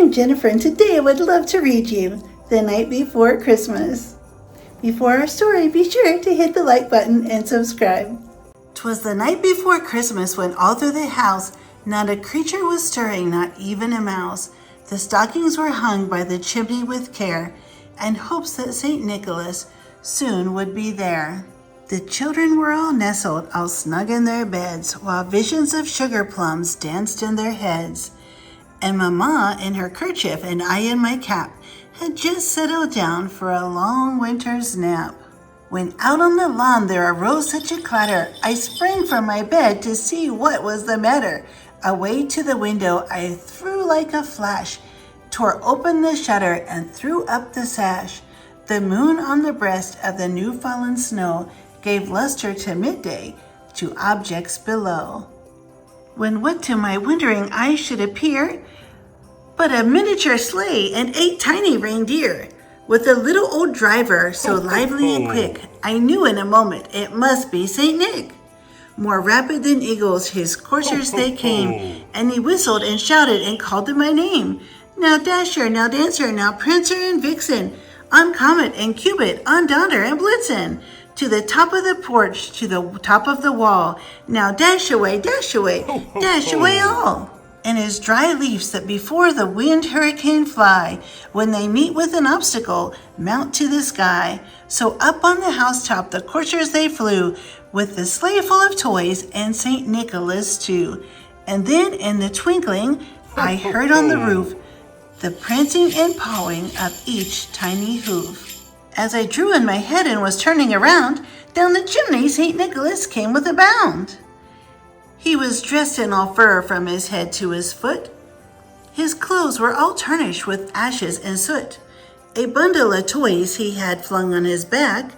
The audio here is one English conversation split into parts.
I'm Jennifer, and today I would love to read you The Night Before Christmas. Before our story, be sure to hit the like button and subscribe. 'Twas the night before Christmas when all through the house not a creature was stirring, not even a mouse. The stockings were hung by the chimney with care, and hopes that St. Nicholas soon would be there. The children were all nestled, all snug in their beds, while visions of sugar plums danced in their heads. And Mamma in her kerchief and I in my cap had just settled down for a long winter's nap. When out on the lawn there arose such a clatter, I sprang from my bed to see what was the matter. Away to the window I threw like a flash, tore open the shutter and threw up the sash. The moon on the breast of the new fallen snow gave luster to midday, to objects below. When what to my wondering eyes should appear but a miniature sleigh and 8 tiny reindeer, with a little old driver so lively and quick, I knew in a moment it must be St. Nick. More rapid than eagles his coursers they came, and he whistled and shouted and called them my name. Now Dasher, now Dancer, now Prancer and Vixen, on Comet and Cupid, on Donner and Blitzen, to the top of the porch, to the top of the wall. Now dash away all. And as dry leaves that before the wind hurricane fly, when they meet with an obstacle, mount to the sky. So up on the housetop the coursers they flew, with the sleigh full of toys and St. Nicholas too. And then in the twinkling I heard on the roof the prancing and pawing of each tiny hoof. As I drew in my head and was turning around, down the chimney St. Nicholas came with a bound. He was dressed in all fur from his head to his foot. His clothes were all tarnished with ashes and soot. A bundle of toys he had flung on his back,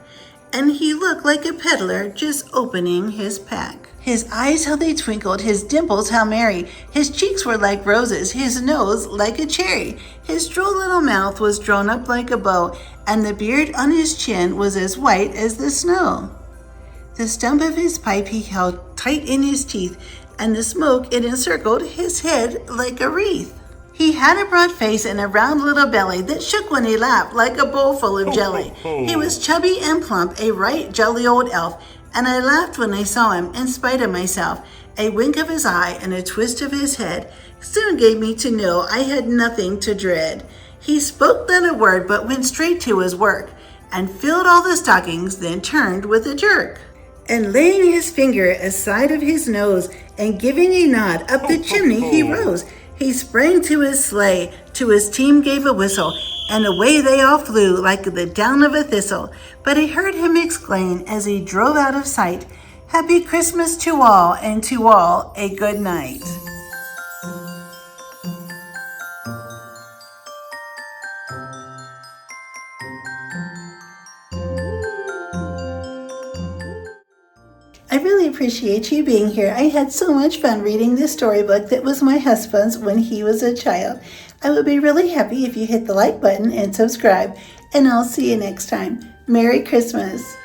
and he looked like a peddler just opening his pack. His eyes how they twinkled, his dimples how merry, his cheeks were like roses, his nose like a cherry. His droll little mouth was drawn up like a bow, and the beard on his chin was as white as the snow. The stump of his pipe he held tight in his teeth, and the smoke it encircled his head like a wreath. He had a broad face and a round little belly that shook when he laughed like a bowl full of jelly. He was chubby and plump, a right jolly old elf, and I laughed when I saw him in spite of myself. A wink of his eye and a twist of his head soon gave me to know I had nothing to dread. He spoke not a word but went straight to his work, and filled all the stockings, then turned with a jerk. And laying his finger aside of his nose, and giving a nod up the chimney he rose. He sprang to his sleigh, to his team gave a whistle, and away they all flew like the down of a thistle. But I heard him exclaim as he drove out of sight, "Happy Christmas to all, and to all a good night." I really appreciate you being here. I had so much fun reading this storybook that was my husband's when he was a child. I would be really happy if you hit the like button and subscribe, and I'll see you next time. Merry Christmas.